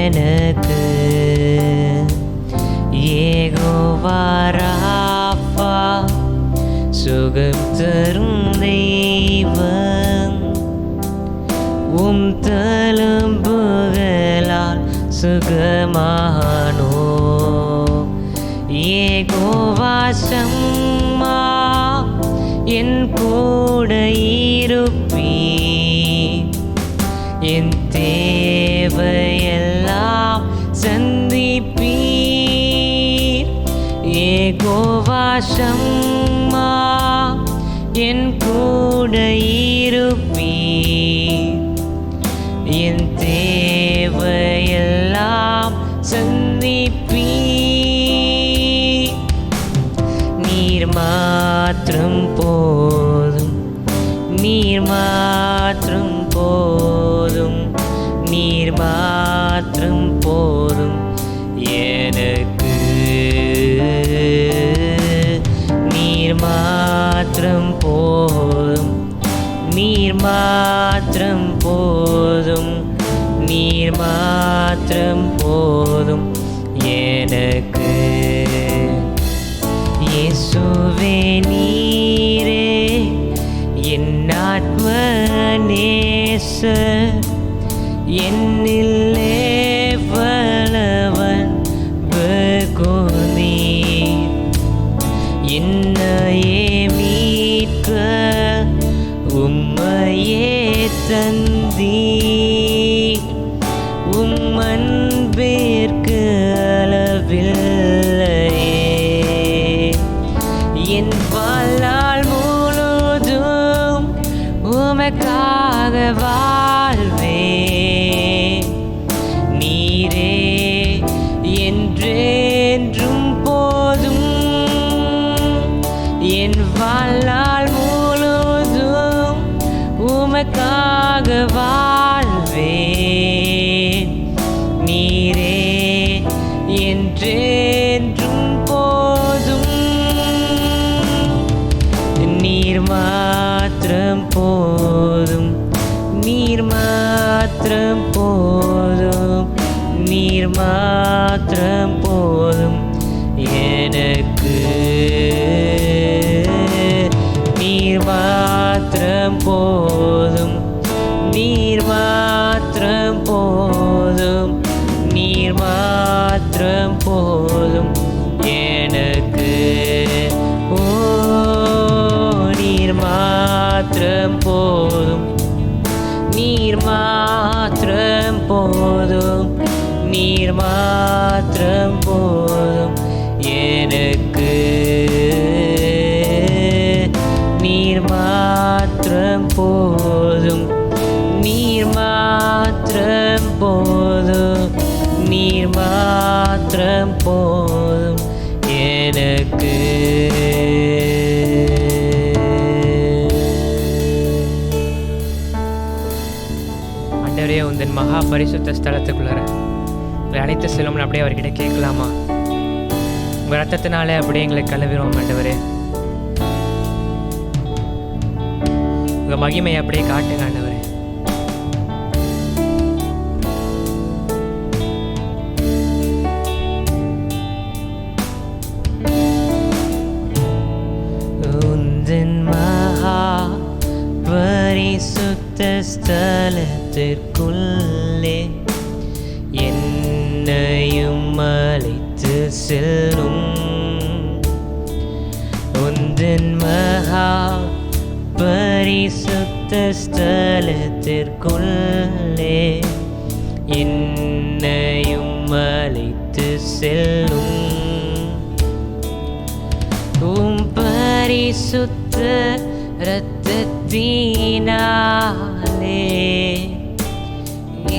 எனக்கு. யெகோவா ராஃபா சுகம் தரும் தெய்வம், உம் தழும்புகளால் சுகமானோ. யெகோவா ஷம்மா என் கூட இருப்பீர், என் தேவையெல்லாம் சந்திப்பீர். யெகோவா ஷம்மா என் கூட இருப்பீர், என் தேவையெல்லாம் சந்திப்பீர். நீர் மாத்திரம் போதும், நீர் மாத்திரம் போதும், நீர் மாத்திரம் போதும் எனக்கு. நீர் மாத்திரம் போதும், நீர் மாத்திரம் போதும், நீர் மாத்திரம் போதும் எனக்கு. இயேசுவே நீரே என் ஆத்ம நேசர், என்னில் வளவன் நீர். என்னையே மீட்க உம்மையே தந்தீர், உம் அன்பிற்கு அளவில்லையே. என் வாழ்நாள் முழுதும் உமக்காக வாழ்வேன், நீரே என்றென்றும் போதும். என் வாழ்நாள் முழுதும் உமக்காக வாழ்வேன், நீரே என்றென்றும் போதும். நீர் மாத்திரம் போதும், நீர் மாத்திரம் போதும், நீர் மாத்திரம் போதும் எனக்கு. நீர் மாத்திரம் போதும், நீர் மாத்திரம் போதும், நீர் மாத்திரம் போதும் எனக்கு. ஓ நீர் மாத்திரம் போதும், நீர் மாத்திரம் போதும், நீர் மாத்திரம் போதும் எனக்கு. நீர் மாத்திரம் போதும், நீர் மாத்திரம் போதும், நீர் மாத்திரம் போதும் எனக்கு. ஆண்டவரே, உந்தன் மகா பரிசுத்த ஸ்தலத்துக்குள்ளார அழைத்து செல்லும்னு அப்படியே அவர்கிட்ட கேட்கலாமா? உங்கள் ரத்தத்தினாலே அப்படியே எங்களை கழுவிடுவோம் ஆண்டவரே. உங்கள் மகிமையை அப்படியே காட்டுங்க ஆண்டவரே. உந்தன் மகா பரிசுத்த ஸ்தலத்திற்குள்ளே என்னையும் அழைத்து செல்லும். உந்தன் மகா பரிசுத்த ஸ்தலத்திற்குள்ளே என்னையும் அழைத்து செல்லும். உம் பரிசுத்த இரத்தத்தினாலே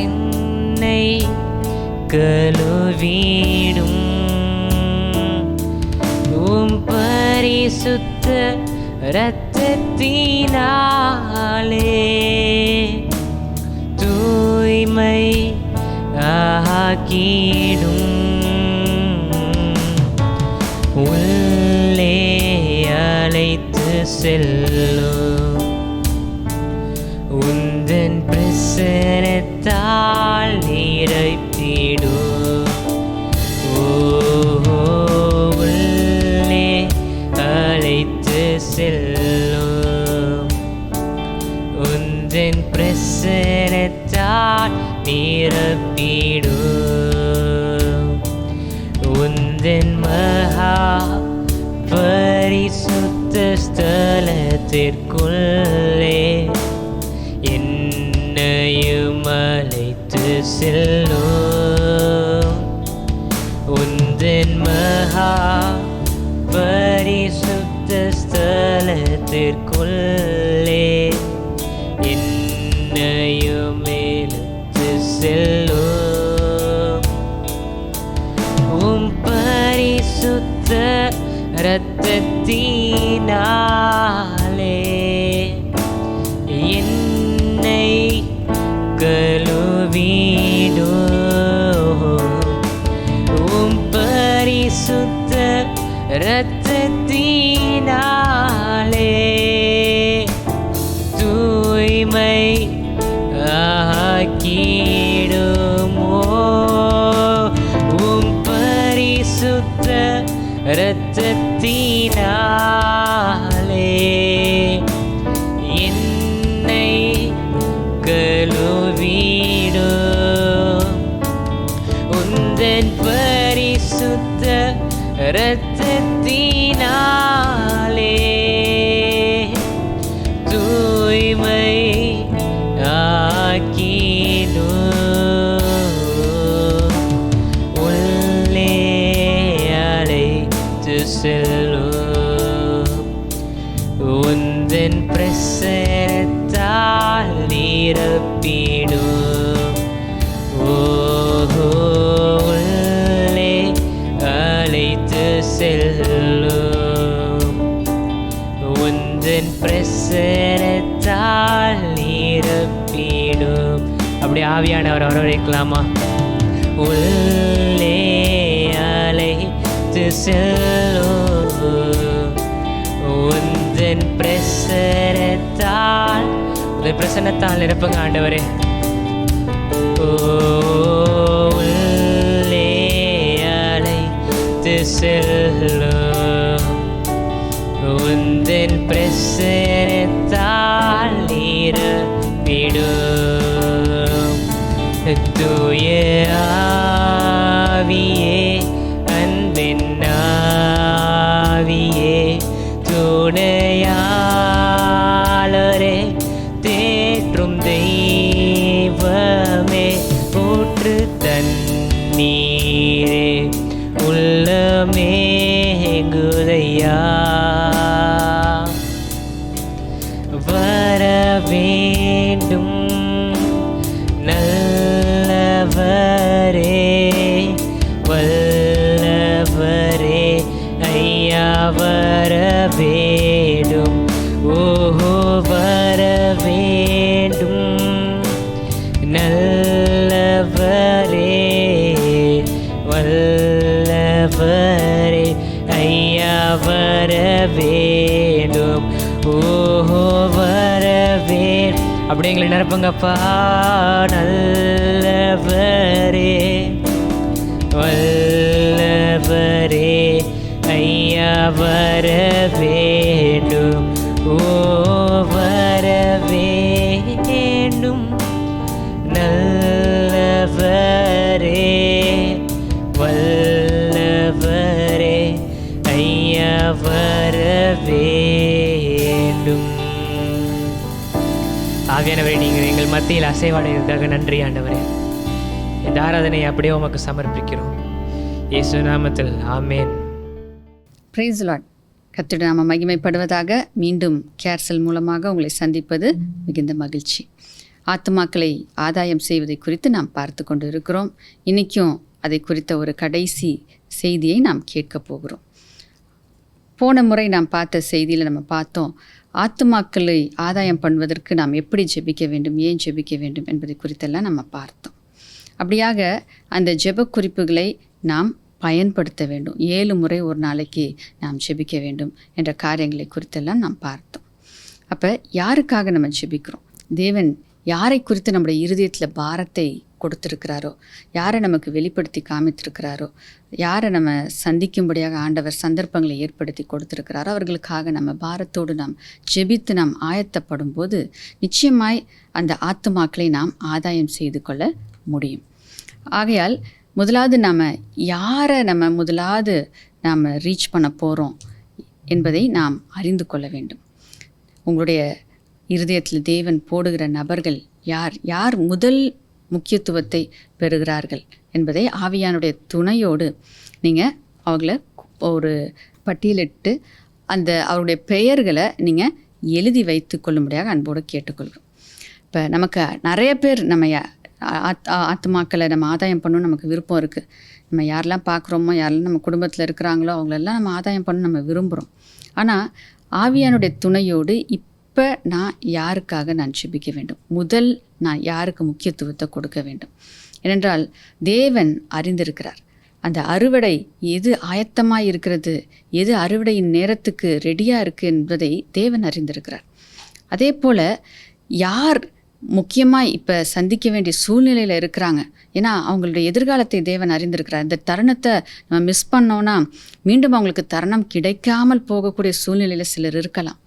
என்னை கழுவிடும். உம் பரிசுத்த இரத்தத்தினாலே தூய்மை ஆக்கிடும். உள்ளே அழைத்து செல்லும். உந்தன் பிரசனத்தால் நிரப்பிடும். அழைத்திடும். உள்ளே அழைத்து செல்லும். உந்தன் பிரசனத்தால் நிரப்பிடும். உந்தன் மகா பரிசுத்த ஸ்தலத்திற்குள்ளே என்னையும் அழைத்து செல்லும். உந்தன் மகா பரிசுத்த ஸ்தலத்திற்குள்ளே என்னையும் இழுத்து செல்லும். உம் பரிசுத்த இரத்தத்தினாலே என்னை கழுவிடும். உம் பரிசுத்த இரத்தத்தினாலே தூய்மை ஆக்கிடுமோ. உம் பரிசுத்த இரத்தத்தினாலே என்னை கழுவிடும். உந்தன் பரிசுத்த இரத்தத்தினாலே தூய்மை ஆக்கிடும். உள்ளே அழைத்து செல்லும். உந்தன் பிரசனத்தால் நிரப்பிடும். உள்ளே அழைத்து செல்லும். உந்தன் பிரசனத்தால் நிரப்பிடும். அப்படி ஆவியானவர் வரவேற்கலாமா? உள்ளே அழைத்து செல்லும். உந்தன் பிரசனத்தால் உந்தன் பிரசனத்தால் நிரப்புங்க ஆண்டவரே. உள்ளே அழைத்து செல்லும். உந்தன் பிரசனத்தால் நிரப்பிடும். தூய ஆவியே அன்பின் ஆவியே துணையாளரே தேற்றும் தெய்வமே ஊற்று தண்ணீரே உள்ளமே குதையா வர வேண்டும். நல்லவரே வல்லவரே ஐயா வர வேண்டும். ஓஹோ வர வேண்டும். நல்லவரே வல்லவரே ஐயா வர வேண்டும். ஓஹோ வர வேண்டும். அப்படி எங்களை நிரப்புங்கப்பா. நல்லவரே வல்லவரே ஐயா வர வேண்டும். ஓ வர வேண்டும். நல்லவரே வல்லவரே ஐயா வர வேண்டும். ஆவியானவரே, நீங்கள் எங்கள் மத்தியில் அசைவாடுவதற்காக நன்றி ஆண்டவரே. இந்த ஆராதனை அப்படியே உமக்கு சமர்ப்பிக்கிறோம். இயேசு நாமத்தில் ஆமேன். Price Lord. கர்த்தருடைய நாம மகிமைப்படுவதாக. மீண்டும் கேர்சல் மூலமாக உங்களை சந்திப்பது மிகுந்த மகிழ்ச்சி. ஆத்துமாக்களை ஆதாயம் செய்வதை குறித்து நாம் பார்த்து கொண்டு இருக்கிறோம். இன்றைக்கும் அதை குறித்த ஒரு கடைசி செய்தியை நாம் கேட்க போகிறோம். போன முறை நாம் பார்த்த செய்தியில் நம்ம பார்த்தோம், ஆத்துமாக்களை ஆதாயம் பண்ணுவதற்கு நாம் எப்படி ஜெபிக்க வேண்டும், ஏன் ஜெபிக்க வேண்டும் என்பதை குறித்தெல்லாம் நம்ம பார்த்தோம். அப்படியாக அந்த ஜெப குறிப்புகளை நாம் பயன்படுத்த வேண்டும். 7 முறை ஒரு நாளைக்கு நாம் ஜெபிக்க வேண்டும் என்ற காரியங்களை குறித்தெல்லாம் நாம் பார்த்தோம். அப்போ யாருக்காக நம்ம ஜெபிக்கிறோம்? தேவன் யாரை குறித்து நம்முடைய இருதயத்தில் பாரத்தை கொடுத்துருக்கிறாரோ, யாரை நமக்கு வெளிப்படுத்தி காமித்திருக்கிறாரோ, யாரை நம்ம சந்திக்கும்படியாக ஆண்டவர் சந்தர்ப்பங்களை ஏற்படுத்தி கொடுத்துருக்கிறாரோ, அவர்களுக்காக நம்ம பாரத்தோடு நாம் ஜெபித்து நாம் ஆயத்தப்படும் போது நிச்சயமாய் அந்த ஆத்துமாக்களை நாம் ஆதாயம் செய்து கொள்ள முடியும். ஆகையால் முதலாவது நம்ம முதலாவது நாம் ரீச் பண்ண போகிறோம் என்பதை நாம் அறிந்து கொள்ள வேண்டும். உங்களுடைய இருதயத்தில் தேவன் போடுகிற நபர்கள் யார் முதல் முக்கியத்துவத்தை பெறுகிறார்கள் என்பதை ஆவியானுடைய துணையோடு நீங்கள் அவங்கள ஒரு பட்டியலிட்டு அவருடைய பெயர்களை நீங்கள் எழுதி வைத்து கொள்ளும்படியாக அன்போடு கேட்டுக்கொள்கிறோம். இப்போ நமக்கு நிறைய பேர் நம்ம ஆத்துமாக்களை நம்ம ஆதாயம் பண்ணணும் நமக்கு விருப்பம் இருக்குது. நம்ம யாரெல்லாம் பார்க்குறோமோ, யாரெல்லாம் நம்ம குடும்பத்தில் இருக்கிறாங்களோ அவங்களெல்லாம் நம்ம ஆதாயம் பண்ணணும் நம்ம விரும்புகிறோம். ஆனால் ஆவியானுடைய துணையோடு இப்போ நான் யாருக்காக நான் ஜெபிக்க வேண்டும், நான் யாருக்கு முக்கியத்துவத்தை கொடுக்க வேண்டும்? ஏனென்றால் தேவன் அறிந்திருக்கிறார் அந்த அறுவடை எது ஆயத்தமாக இருக்கிறது, எது அறுவடையின் நேரத்துக்கு ரெடியாக இருக்குது என்பதை தேவன் அறிந்திருக்கிறார். அதே போல் யார் முக்கியமாக இப்போ சந்திக்க வேண்டிய சூழ்நிலையில் இருக்கிறாங்க, ஏன்னா அவங்களுடைய எதிர்காலத்தை தேவன் அறிந்திருக்கிறார். இந்த தருணத்தை நம்ம மிஸ் பண்ணோன்னா மீண்டும் அவங்களுக்கு தருணம் கிடைக்காமல் போகக்கூடிய சூழ்நிலையில் சிலர் இருக்கலாம்.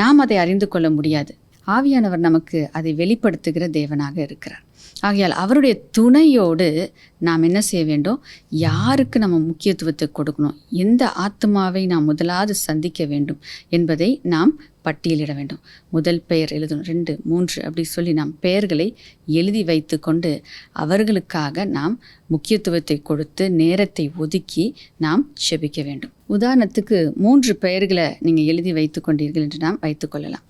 நாம் அதை அறிந்து கொள்ள முடியாது. ஆவியானவர் நமக்கு அதை வெளிப்படுத்துகிற தேவனாக இருக்கிறார். ஆகையால் அவருடைய துணையோடு நாம் என்ன செய்ய வேண்டும், யாருக்கு நம்ம முக்கியத்துவத்தை கொடுக்கணும், எந்த ஆத்மாவை நாம் முதலாவது சந்திக்க வேண்டும் என்பதை நாம் பட்டியலிட வேண்டும். முதல் பெயர் எழுதணும், 2, 3 அப்படி சொல்லி நாம் பெயர்களை எழுதி வைத்து கொண்டு அவர்களுக்காக நாம் முக்கியத்துவத்தை கொடுத்து நேரத்தை ஒதுக்கி நாம் செபிக்க வேண்டும். உதாரணத்துக்கு 3 பெயர்களை நீங்கள் எழுதி வைத்து கொண்டீர்கள் என்று நாம் வைத்துக்கொள்ளலாம்.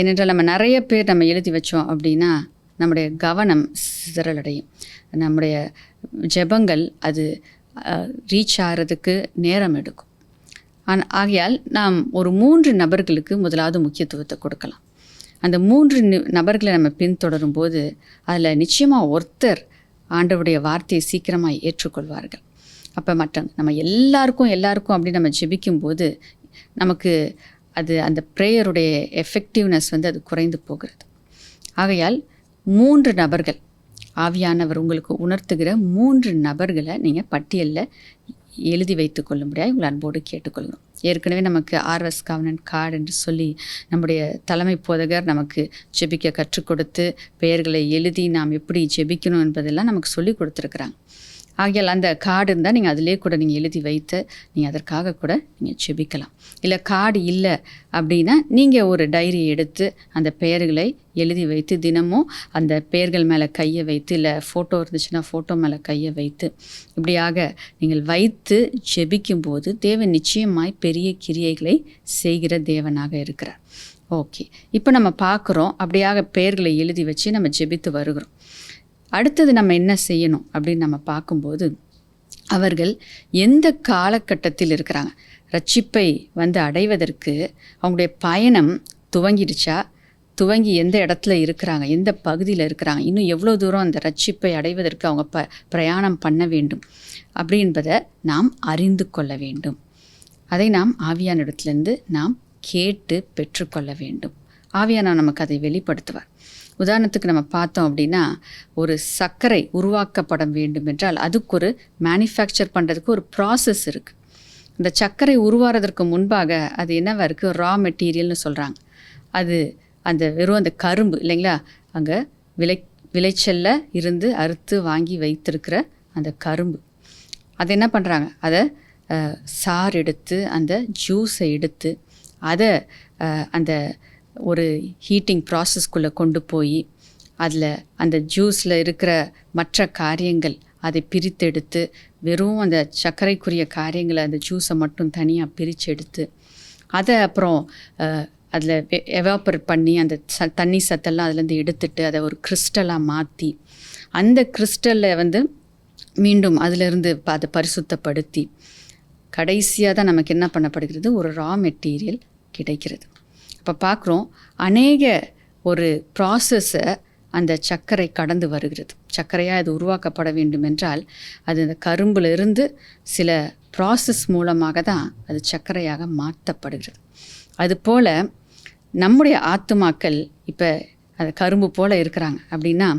ஏனென்றால் நம்ம நிறைய பேர் நம்ம எழுதி வச்சோம் அப்படின்னா நம்முடைய கவனம் சிதறலடையும். நம்முடைய ஜெபங்கள் அது ரீச் ஆகிறதுக்கு நேரம் எடுக்கும். ஆகையால் நாம் ஒரு 3 நபர்களுக்கு முதலாவது முக்கியத்துவத்தை கொடுக்கலாம். அந்த 3 நபர்களை நம்ம பின்தொடரும் போது அதில் நிச்சயமாக ஒருத்தர் ஆண்டவருடைய வார்த்தையை சீக்கிரமாக ஏற்றுக்கொள்வார்கள். அப்போ நம்ம எல்லாருக்கும் அப்படி நம்ம ஜெபிக்கும்போது நமக்கு அந்த ப்ரேயருடைய எஃபெக்டிவ்னஸ் அது குறைந்து போகிறது. ஆகையால் 3 நபர்கள், ஆவியானவர் உங்களுக்கு உணர்த்துகிற 3 நபர்களை நீங்கள் பட்டியலில் எழுதி வைத்து கொள்ளும்படியாக உங்கள் அன்போடு கேட்டுக்கொள்கிறோம். ஏற்கனவே நமக்கு RS Covenant கார்டு என்று சொல்லி நம்முடைய தலைமை போதகர் நமக்கு ஜெபிக்க கற்றுக் கொடுத்து பெயர்களை எழுதி நாம் எப்படி ஜெபிக்கணும் என்பதெல்லாம் நமக்கு சொல்லி கொடுத்துருக்குறாங்க. ஆகையால் அந்த கார்டு இருந்தால் நீங்கள் அதிலே கூட நீங்கள் எழுதி வைத்து நீங்கள் அதற்காக கூட நீங்கள் ஜெபிக்கலாம். இல்லை கார்டு இல்லை அப்படின்னா நீங்கள் ஒரு டைரியை எடுத்து அந்த பெயர்களை எழுதி வைத்து தினமும் அந்த பெயர்கள் மேலே கையை வைத்து, இல்லை ஃபோட்டோ இருந்துச்சுன்னா ஃபோட்டோ மேலே கையை வைத்து இப்படியாக நீங்கள் வைத்து ஜெபிக்கும்போது தேவன் நிச்சயமாய் பெரிய கிரியைகளை செய்கிற தேவனாக இருக்கிறார். ஓகே, இப்போ நம்ம பார்க்குறோம் அப்படியாக பெயர்களை எழுதி வச்சு நம்ம ஜெபித்து வருகிறோம். அடுத்தது நம்ம என்ன செய்யணும் அப்படின்னு நம்ம பார்க்கும்போது அவர்கள் எந்த காலகட்டத்தில் இருக்கிறாங்க, ரட்சிப்பை அடைவதற்கு அவங்களுடைய பயணம் துவங்கி எந்த இடத்துல இருக்கிறாங்க, எந்த பகுதியில் இருக்கிறாங்க, இன்னும் எவ்வளோ தூரம் அந்த ரட்சிப்பை அடைவதற்கு அவங்க பிரயாணம் பண்ண வேண்டும் அப்படின்பதை நாம் அறிந்து கொள்ள வேண்டும். அதை நாம் ஆவியான இடத்துலேருந்து நாம் கேட்டு பெற்றுக்கொள்ள வேண்டும். ஆவியான நமக்கு அதை வெளிப்படுத்துவார். உதாரணத்துக்கு நம்ம பார்த்தோம் அப்படின்னா ஒரு சர்க்கரை உருவாக்கப்பட வேண்டும் என்றால் அதுக்கு ஒரு மேனுஃபேக்சர் பண்ணுறதுக்கு ஒரு ப்ராசஸ் இருக்குது. இந்த சர்க்கரை உருவாகிறதுக்கு முன்பாக அது என்னவா இருக்குது, ரா மெட்டீரியல்னு சொல்கிறாங்க. அது வெறும் அந்த கரும்பு இல்லைங்களா, அங்கே விளைச்சலில் இருந்து அறுத்து வாங்கி வைத்திருக்கிற அந்த கரும்பு, அதை என்ன பண்ணுறாங்க, அதை சாறு எடுத்து அந்த ஜூஸை எடுத்து அதை அந்த ஒரு ஹீட்டிங் ப்ராசஸ்க்குள்ளே கொண்டு போய் அதில் அந்த ஜூஸில் இருக்கிற மற்ற காரியங்கள் அதை பிரித்தெடுத்து வெறும் அந்த சர்க்கரைக்குரிய காரியங்களை அந்த ஜூஸை மட்டும் தனியாக பிரித்து எடுத்து அதை அப்புறம் அதில் எவாப்பரேட் பண்ணி அந்த தண்ணி சத்தெல்லாம் அதுலேருந்து எடுத்துட்டு அதை ஒரு கிறிஸ்டலாக மாற்றி அந்த கிறிஸ்டலில் மீண்டும் அதிலிருந்து அதை பரிசுத்தப்படுத்தி கடைசியாக தான் நமக்கு என்ன பண்ணப்படுகிறது, ஒரு ரா மெட்டீரியல் கிடைக்கிறது. இப்போ பார்க்குறோம் அநேக ஒரு ப்ராசஸை அந்த சர்க்கரை கடந்து வருகிறது. சர்க்கரையாக இது உருவாக்கப்பட வேண்டும் என்றால் அது அந்த கரும்பிலிருந்து சில ப்ராசஸ் மூலமாக தான் அது சர்க்கரையாக மாற்றப்படுகிறது. அதுபோல் நம்முடைய ஆத்துமாக்கள் இப்போ அந்த கரும்பு போல் இருக்கிறாங்க அப்படின்னா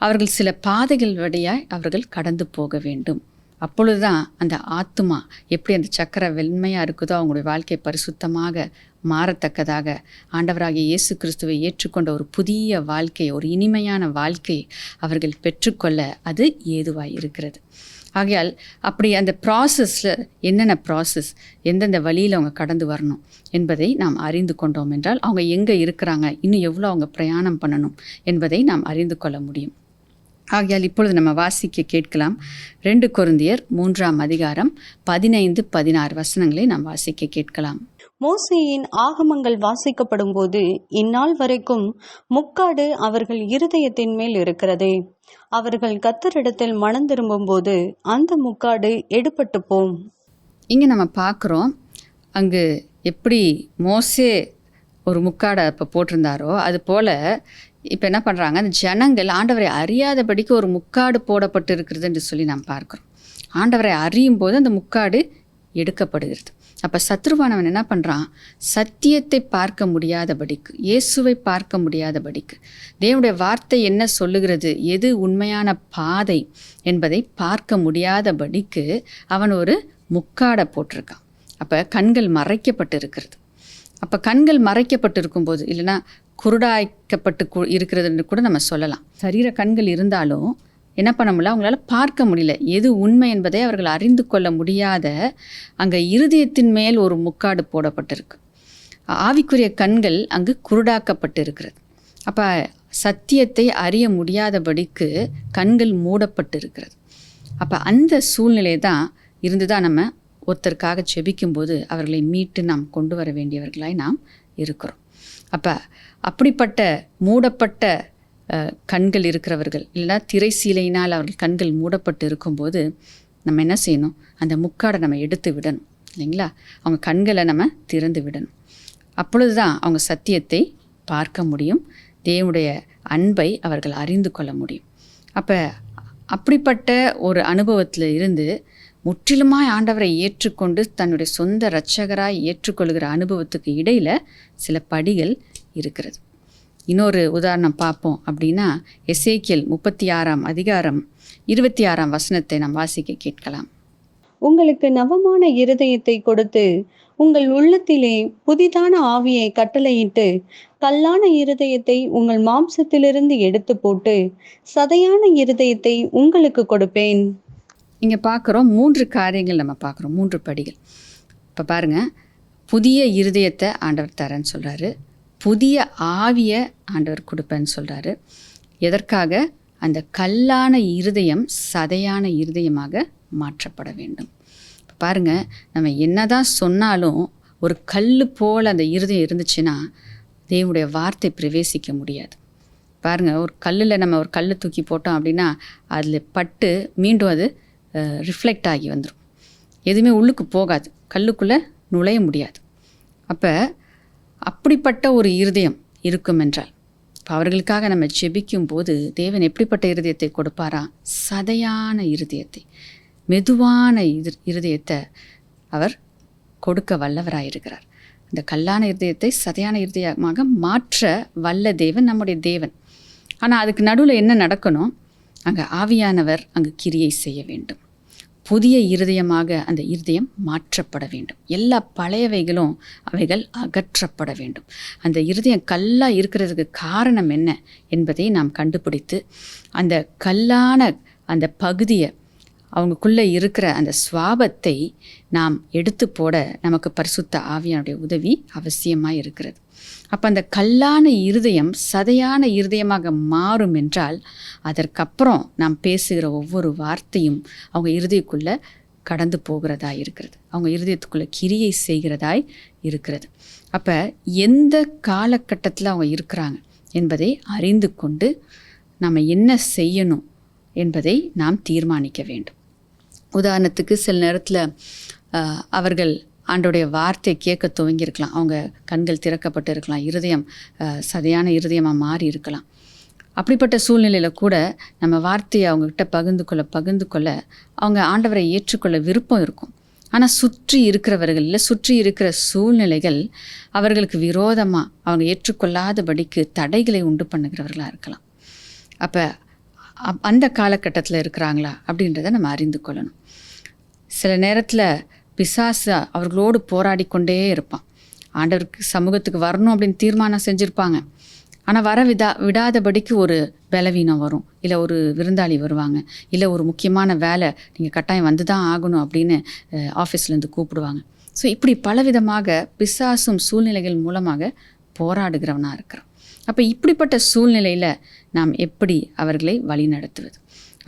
அவர்கள் சில பாதைகள் வழியாய் அவர்கள் கடந்து போக வேண்டும். அப்பொழுது தான் அந்த ஆத்துமா எப்படி அந்த சக்கரை வெண்மையாக இருக்குதோ அவங்களுடைய வாழ்க்கை பரிசுத்தமாக மாறத்தக்கதாக ஆண்டவராகிய இயேசு கிறிஸ்துவை ஏற்றுக்கொண்ட ஒரு புதிய வாழ்க்கை, ஒரு இனிமையான வாழ்க்கை அவர்கள் பெற்றுக்கொள்ள அது ஏதுவாய் இருக்கிறது. ஆகையால் அப்படி அந்த ப்ராசஸில் என்னென்ன ப்ராசஸ், எந்தெந்த வழியில் அவங்க கடந்து வரணும் என்பதை நாம் அறிந்து கொண்டோம் என்றால் அவங்க எங்கே இருக்கிறாங்க, இன்னும் எவ்வளோ அவங்க பிரயாணம் பண்ணணும் என்பதை நாம் அறிந்து கொள்ள முடியும். ஆகையால் இப்பொழுது நம்ம வாசிக்க கேட்கலாம். 2 கொரிந்தியர் 3ஆம் அதிகாரம் 15-16 வசனங்களை நாம் வாசிக்க கேட்கலாம். மோசேயின் ஆகமங்கள் வாசிக்கப்படும் போது இந்நாள் வரைக்கும் முக்காடு அவர்கள் இருதயத்தின் மேல் இருக்கிறதே. அவர்கள் கர்த்தரிடத்தில் மனம் திரும்பும் போது அந்த முக்காடு எடுபட்டு போம். இங்கே நம்ம பார்க்குறோம், அங்கு எப்படி மோசே ஒரு முக்காடை இப்போ போட்டிருந்தாரோ அது போல் இப்போ என்ன பண்ணுறாங்க, அந்த ஜனங்கள் ஆண்டவரை அறியாதபடிக்கு ஒரு முக்காடு போடப்பட்டு இருக்கிறது என்று சொல்லி நாம் பார்க்குறோம். ஆண்டவரை அறியும் போது அந்த முக்காடு எடுக்கப்படுகிறது. அப்போ சத்ருவானவன் என்ன பண்ணுறான், சத்தியத்தை பார்க்க முடியாதபடிக்கு, இயேசுவை பார்க்க முடியாதபடிக்கு, தேவனுடைய வார்த்தை என்ன சொல்லுகிறது, எது உண்மையான பாதை என்பதை பார்க்க முடியாதபடிக்கு அவன் ஒரு முக்காடை போட்டிருக்கான். அப்போ கண்கள் மறைக்கப்பட்டு இருக்கிறது. அப்போ கண்கள் மறைக்கப்பட்டு இருக்கும்போது, இல்லைன்னா குருடாய்க்கப்பட்டு இருக்கிறதுன்னு கூட நம்ம சொல்லலாம். சரீர கண்கள் இருந்தாலும் என்ன பண்ண முடியல, அவங்களால பார்க்க முடியல, எது உண்மை என்பதை அவர்கள் அறிந்து கொள்ள முடியாத அங்கே இருதயத்தின் மேல் ஒரு முக்காடு போடப்பட்டிருக்கு. ஆவிக்குரிய கண்கள் அங்கு குருடாக்கப்பட்டு இருக்கிறது. அப்போ சத்தியத்தை அறிய முடியாதபடிக்கு கண்கள் மூடப்பட்டு இருக்கிறது. அப்போ அந்த சூழ்நிலை தான் இருந்து தான் நம்ம ஒருத்தருக்காக ஜெபிக்கும்போது அவர்களை மீட்டு நாம் கொண்டு வர வேண்டியவர்களாய் நாம் இருக்கிறோம். அப்போ அப்படிப்பட்ட மூடப்பட்ட கண்கள் இருக்கிறவர்கள், இல்லைனா திரை சீலையினால் அவர்கள் கண்கள் மூடப்பட்டு இருக்கும்போது நம்ம என்ன செய்யணும், அந்த முக்காடை நம்ம எடுத்து விடணும் இல்லைங்களா. அவங்க கண்களை நம்ம திறந்து விடணும். அப்பொழுது தான் அவங்க சத்தியத்தை பார்க்க முடியும், தேவனுடைய அன்பை அவர்கள் அறிந்து கொள்ள முடியும். அப்போ அப்படிப்பட்ட ஒரு அனுபவத்தில் இருந்து முற்றிலுமாய் ஆண்டவரை ஏற்றுக்கொண்டு தன்னுடைய சொந்த இரட்சகராய் ஏற்றுக்கொள்கிற அனுபவத்துக்கு இடையில் சில படிகள் இருக்கிறது. இன்னொரு உதாரணம் பார்ப்போம் அப்படின்னா, எசேக்கியல் 36ஆம் அதிகாரம் 26ஆம் வசனத்தை நாம் வாசிக்க கேட்கலாம். உங்களுக்கு நவமான இருதயத்தை கொடுத்து உங்கள் உள்ளத்திலே புதிதான ஆவியை கட்டளையிட்டு கல்லான இருதயத்தை உங்கள் மாம்சத்திலிருந்து எடுத்து போட்டு சதையான இருதயத்தை உங்களுக்கு கொடுப்பேன். இங்கே பார்க்குறோம் 3 காரியங்கள் நம்ம பார்க்குறோம், 3 படிகள். இப்போ பாருங்கள், புதிய இருதயத்தை ஆண்டவர் தரேன்னு சொல்கிறாரு, புதிய ஆவியை ஆண்டவர் கொடுப்பேன்னு சொல்கிறாரு. எதற்காக? அந்த கல்லான இருதயம் சதையான இருதயமாக மாற்றப்பட வேண்டும். இப்போ பாருங்கள், நம்ம என்ன தான் சொன்னாலும் ஒரு கல் போல் அந்த இருதயம் இருந்துச்சுன்னா தேவனுடைய வார்த்தை பிரவேசிக்க முடியாது. பாருங்கள், ஒரு கல்லில் நம்ம ஒரு கல் தூக்கி போட்டோம் அப்படின்னா அதில் பட்டு மீண்டும் அது ரிஃப்ளெக்ட் ஆகி வந்துடும், எதுவுமே உள்ளுக்கு போகாது, கல்லுக்குள்ளே நுழைய முடியாது. அப்போ அப்படிப்பட்ட ஒரு இருதயம் இருக்கும் என்றால், இப்போ அவர்களுக்காக நம்ம ஜெபிக்கும் போது தேவன் எப்படிப்பட்ட இருதயத்தை கொடுப்பாரா? சதையான இருதயத்தை, மெதுவான இருதயத்தை அவர் கொடுக்க வல்லவராயிருக்கிறார். அந்த கல்லான இருதயத்தை சதையான இருதயமாக மாற்ற வல்ல தேவன் நம்முடைய தேவன். ஆனால் அதுக்கு நடுவில் என்ன நடக்கணும்? அங்கே ஆவியானவர் அங்கு கிரியை செய்ய வேண்டும். புதிய இருதயமாக அந்த இருதயம் மாற்றப்பட வேண்டும். எல்லா பழையவைகளும் அவைகள் அகற்றப்பட வேண்டும். அந்த இருதயம் கல்லாக இருக்கிறதுக்கு காரணம் என்ன என்பதை நாம் கண்டுபிடித்து அந்த கல்லான அந்த பகுதியை, அவங்களுக்குள்ளே இருக்கிற அந்த சுவாபத்தை நாம் எடுத்து போட நமக்கு பரிசுத்த ஆவியானுடைய உதவி அவசியமாக இருக்கிறது. அப்போ அந்த கல்லான இருதயம் சதையான இருதயமாக மாறும் என்றால் அதற்கப்புறம் நாம் பேசுகிற ஒவ்வொரு வார்த்தையும் அவங்க இருதயக்குள்ளே கடந்து போகிறதாய் இருக்கிறது, அவங்க இருதயத்துக்குள்ளே கிரியை செய்கிறதாய் இருக்கிறது. அப்போ எந்த காலகட்டத்தில் அவங்க இருக்கிறாங்க என்பதை அறிந்து கொண்டு நம்ம என்ன செய்யணும் என்பதை நாம் தீர்மானிக்க வேண்டும். உதாரணத்துக்கு சில நேரத்தில் அவர்கள் ஆண்டோடைய வார்த்தை கேட்க துவங்கியிருக்கலாம், அவங்க கண்கள் திறக்கப்பட்டு இருக்கலாம், இருதயம் சதையான இருதயமாக மாறி இருக்கலாம். அப்படிப்பட்ட சூழ்நிலையில் கூட நம்ம வார்த்தையை அவங்கக்கிட்ட பகிர்ந்து கொள்ள அவங்க ஆண்டவரை ஏற்றுக்கொள்ள விருப்பம் இருக்கும். ஆனால் சுற்றி இருக்கிறவர்கள் இல்லை, சுற்றி இருக்கிற சூழ்நிலைகள் அவர்களுக்கு விரோதமாக அவங்க ஏற்றுக்கொள்ளாதபடிக்கு தடைகளை உண்டு பண்ணுகிறவர்களாக இருக்கலாம். அப்போ அந்த காலகட்டத்தில் இருக்கிறாங்களா அப்படின்றத நம்ம அறிந்து கொள்ளணும். சில நேரத்தில் பிசாசு அவர்களோடு போராடி கொண்டே இருப்பான். ஆண்டவருக்கு சமூகத்துக்கு வரணும் அப்படின்னு தீர்மானம் செஞ்சுருப்பாங்க. ஆனால் வர விடாதபடிக்கு ஒரு பலவீனம் வரும், இல்லை ஒரு விருந்தாளி வருவாங்க, இல்லை ஒரு முக்கியமான வேலை நீங்கள் கட்டாயம் வந்து தான் ஆகணும் அப்படின்னு ஆஃபீஸ்லேருந்து கூப்பிடுவாங்க. ஸோ இப்படி பலவிதமாக பிசாசும் சூழ்நிலைகள் மூலமாக போராடுகிறவனாக இருக்கிறான். அப்போ இப்படிப்பட்ட சூழ்நிலையில் நாம் எப்படி அவர்களை வழி நடத்துவது?